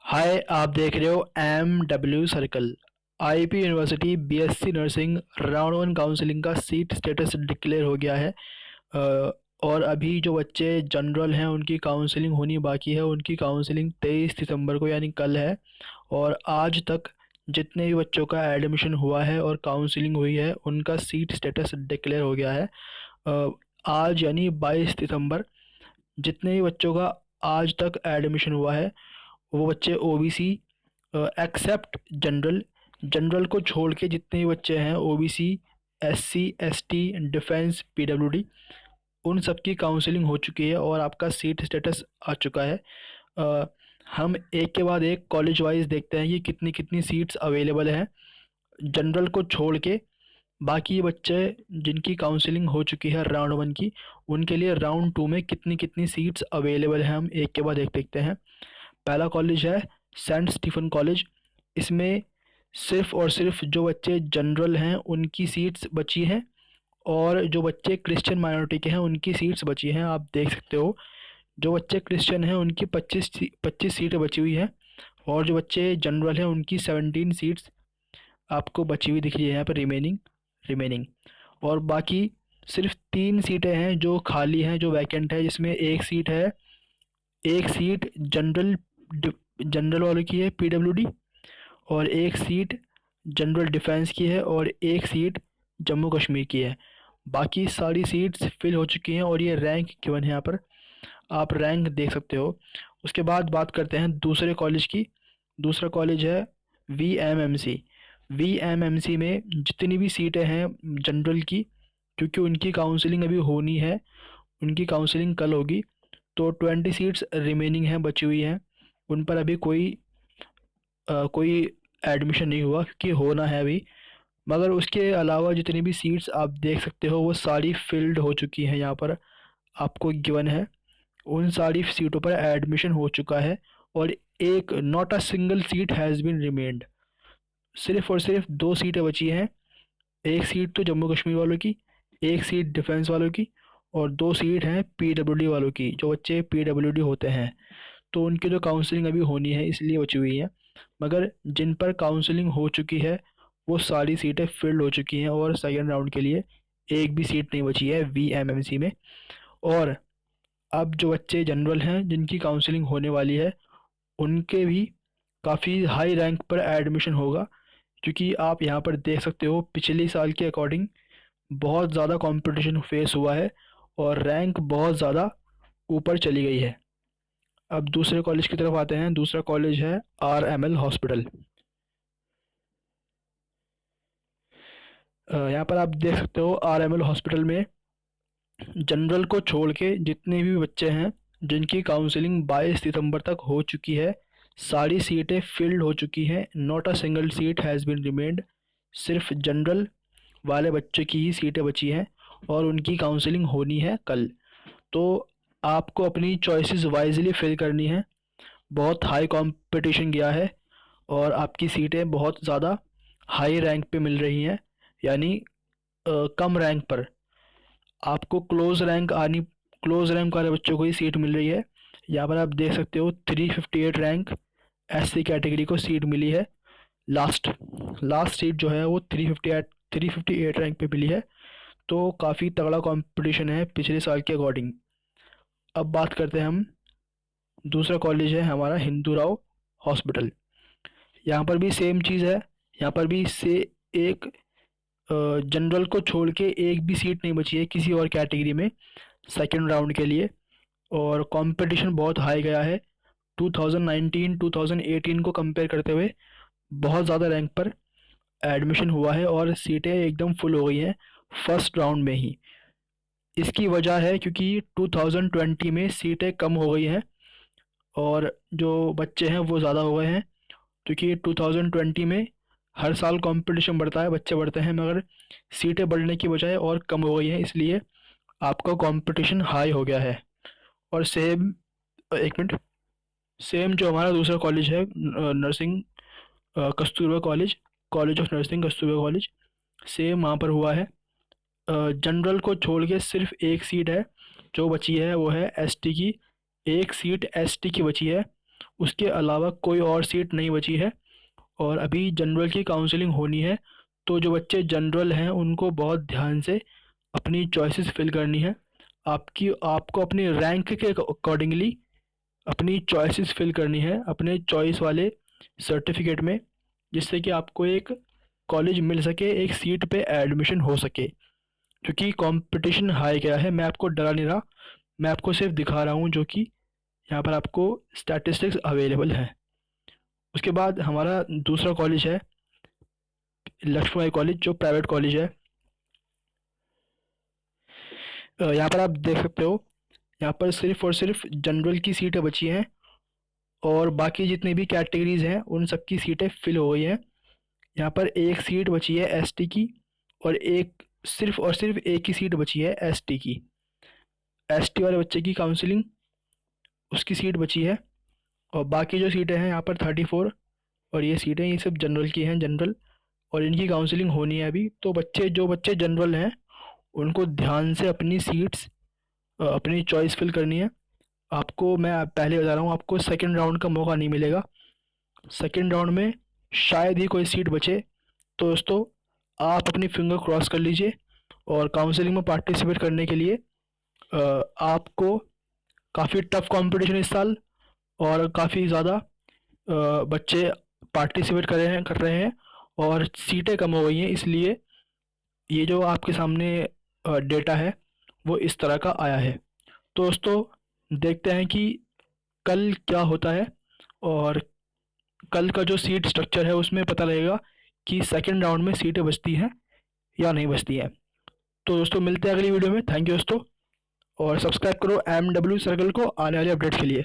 हाय, आप देख रहे हो MW circle. IP university BSc nursing round one counselling का सीट स्टेटस डिक्लेयर हो गया है। अ, और अभी जो बच्चे जनरल हैं उनकी काउंसलिंग होनी बाकी है। उनकी काउंसलिंग 23 दिसंबर को यानी कल है। और आज तक जितने भी बच्चों का एडमिशन हुआ है और काउंसलिंग हुई है उनका सीट स्टेटस डिक्लेयर हो गया है। अ, आज यानी 22 दिसंबर जितने भी बच्चों का आज तक एडमिशन हुआ है वो बच्चे ओबीसी एक्सेप्ट जनरल, जनरल को छोड़ के जितने भी बच्चे हैं OBC, SC, ST, defence, PWD, उन सब की काउंसलिंग हो चुकी है और आपका सीट स्टेटस आ चुका है। अ, हम एक के बाद एक कॉलेज वाइज देखते हैं कि कितनी कितनी सीट्स अवेलेबल हैं जनरल को छोड़ के। बाकी बच्चे जिनकी काउंसलिंग हो चुकी है राउंड वन की, उनके लिए राउंड टू में कितनी कितनी सीट्स अवेलेबल हैं हम एक के बाद एक देखते हैं। पहला कॉलेज है सेंट स्टीफन कॉलेज। इसमें सिर्फ और सिर्फ जो बच्चे जनरल हैं उनकी सीट्स बची हैं और जो बच्चे क्रिश्चियन माइनॉरिटी के हैं उनकी सीट्स बची हैं। आप देख सकते हो जो बच्चे क्रिश्चियन हैं उनकी 25 सीटें बची हुई हैं और जो बच्चे जनरल हैं उनकी 17 सीट्स आपको बची हुई दिख रही है यहाँ पर रिमेनिंग। और बाकी सिर्फ 3 सीटें हैं जो खाली हैं, जो वैकेंट है, जिसमें एक सीट जनरल वालों की है पीडब्ल्यूडी, और एक सीट जनरल डिफेंस की है और एक सीट जम्मू कश्मीर की है। बाकी सारी सीट्स फिल हो चुकी हैं और ये रैंक गिवन है यहाँ पर, आप रैंक देख सकते हो। उसके बाद बात करते हैं दूसरे कॉलेज की। दूसरा कॉलेज है वीएमएमसी। वीएमएमसी में जितनी भी सीटें हैं जनरल की, क्योंकि उनकी काउंसलिंग अभी होनी है, उनकी काउंसलिंग कल होगी, तो 20 सीट्स रिमेनिंग हैं, बची हुई हैं। उन पर अभी कोई एडमिशन नहीं हुआ क्योंकि होना है अभी। मगर उसके अलावा जितनी भी सीट्स आप देख सकते हो वो सारी फिल्ड हो चुकी हैं, यहाँ पर आपको गिवन है। उन सारी सीटों पर एडमिशन हो चुका है और एक not a single seat has been remained. सिर्फ और सिर्फ 2 सीटें बची हैं। एक सीट तो जम्मू कश्मीर वालों की, एक सीट डिफेंस वालों की, और 2 सीट हैं पीडब्ल्यूडी वालों की, जो बच्चे पीडब्ल्यूडी होते हैं। तो उनकी तो काउंसलिंग अभी होनी है इसलिए बची हुई है। मगर जिन पर काउंसलिंग हो चुकी है वो सारी सीटें फिल्ड हो चुकी हैं और सेकेंड राउंड के लिए एक भी सीट नहीं बची है वीएमएमसी में। और अब जो बच्चे जनरल हैं जिनकी काउंसलिंग होने वाली है उनके भी काफ़ी हाई रैंक पर एडमिशन होगा, क्योंकि आप यहाँ पर देख सकते हो पिछले साल के अकॉर्डिंग बहुत ज़्यादा कंपटीशन फेस हुआ है और रैंक बहुत ज़्यादा ऊपर चली गई है। अब दूसरे कॉलेज की तरफ आते हैं। दूसरा कॉलेज है RML हॉस्पिटल। यहाँ पर आप देख सकते हो RML हॉस्पिटल में जनरल को छोड़ के जितने भी बच्चे हैं जिनकी काउंसलिंग 22 सितंबर तक हो चुकी है, सारी सीटें फिल्ड हो चुकी हैं। Not a single seat has been remained. सिर्फ जनरल वाले बच्चों की ही सीटें बची हैं और उनकी काउंसलिंग होनी है कल। तो आपको अपनी चॉइसेस वाइजली फिल करनी है। बहुत हाई कंपटीशन गया है और आपकी सीटें बहुत ज़्यादा हाई रैंक पे मिल रही हैं, यानी कम रैंक पर आपको क्लोज रैंक वाले बच्चों को ही सीट मिल रही है। यहाँ पर आप देख सकते हो 358 रैंक एससी कैटेगरी को सीट मिली है। लास्ट लास्ट सीट जो है वो 358 रैंक पे मिली है। तो काफ़ी तगड़ा कंपटीशन है पिछले साल के अकॉर्डिंग। अब बात करते हैं हम, दूसरा कॉलेज है हमारा हिंदू राव हॉस्पिटल। यहाँ पर भी सेम चीज़ है। यहाँ पर भी से एक जनरल को छोड़ के एक भी सीट नहीं बची है किसी और कैटेगरी में सेकेंड राउंड के लिए, और कंपटीशन बहुत हाई गया है। 2019-2018 को कंपेयर करते हुए बहुत ज़्यादा रैंक पर एडमिशन हुआ है और सीटें एकदम फुल हो गई हैं फर्स्ट राउंड में ही। इसकी वजह है क्योंकि 2020 में सीटें कम हो गई हैं और जो बच्चे हैं वो ज़्यादा हो गए हैं, क्योंकि 2020 में हर साल कंपटीशन बढ़ता है, बच्चे बढ़ते हैं, मगर सीटें बढ़ने की बजाय और कम हो गई हैं, इसलिए आपका कंपटीशन हाई हो गया है। और सेम, एक मिनट, सेम जो हमारा दूसरा कॉलेज है nursing, Kasturba college, college of nursing Kasturba college, same वहाँ पर हुआ है। जनरल को छोड़ के सिर्फ एक सीट है जो बची है, वो है एसटी की। एक सीट एसटी की बची है उसके अलावा कोई और सीट नहीं बची है और अभी जनरल की काउंसलिंग होनी है। तो जो बच्चे जनरल हैं उनको बहुत ध्यान से अपनी चॉइसेस फिल करनी है। आपको अपनी रैंक के अकॉर्डिंगली अपनी चॉइसेस फिल करनी है अपने चॉइस वाले सर्टिफिकेट में, जिससे कि आपको एक कॉलेज मिल सके, एक सीट पे एडमिशन हो सके। क्योंकि कंपटीशन हाई गया है, मैं आपको डरा नहीं रहा, मैं आपको सिर्फ दिखा रहा हूँ जो कि यहाँ पर आपको स्टैटिस्टिक्स अवेलेबल है। उसके बाद हमारा दूसरा कॉलेज है लक्ष्मीबाई कॉलेज, जो प्राइवेट कॉलेज है। यहाँ पर आप देख सकते हो, यहाँ पर सिर्फ और सिर्फ जनरल की सीटें बची हैं और बाकी जितनी भी कैटेगरीज हैं उन सब की सीटें फिल हो गई हैं। यहाँ पर एक सीट बची है एसटी की और सिर्फ एक ही सीट बची है एसटी की। एसटी वाले बच्चे की काउंसलिंग, उसकी सीट बची है और बाकी जो सीटें हैं यहाँ पर 34 और ये सीटें ये सब जनरल की हैं, जनरल, और इनकी काउंसलिंग होनी है अभी। तो जो बच्चे जनरल हैं उनको ध्यान से अपनी सीट्स अपनी चॉइस फिल करनी है। आपको मैं पहले बता रहा हूँ, आपको सेकेंड राउंड का मौका नहीं मिलेगा। सेकेंड राउंड में शायद ही कोई सीट बचे। तो दोस्तों आप अपनी फिंगर क्रॉस कर लीजिए और काउंसलिंग में पार्टिसिपेट करने के लिए आपको काफ़ी टफ कंपटीशन इस साल और काफ़ी ज़्यादा बच्चे पार्टिसिपेट कर रहे हैं और सीटें कम हो गई हैं, इसलिए ये जो आपके सामने डेटा है वो इस तरह का आया है। तो दोस्तों देखते हैं कि कल क्या होता है और कल का जो सीट स्ट्रक्चर है उसमें पता लगेगा कि सेकेंड राउंड में सीटें बचती हैं या नहीं बचती हैं। तो दोस्तों मिलते हैं अगली वीडियो में। थैंक यू दोस्तों, और सब्सक्राइब करो MW सर्कल को आने वाले अपडेट्स के लिए।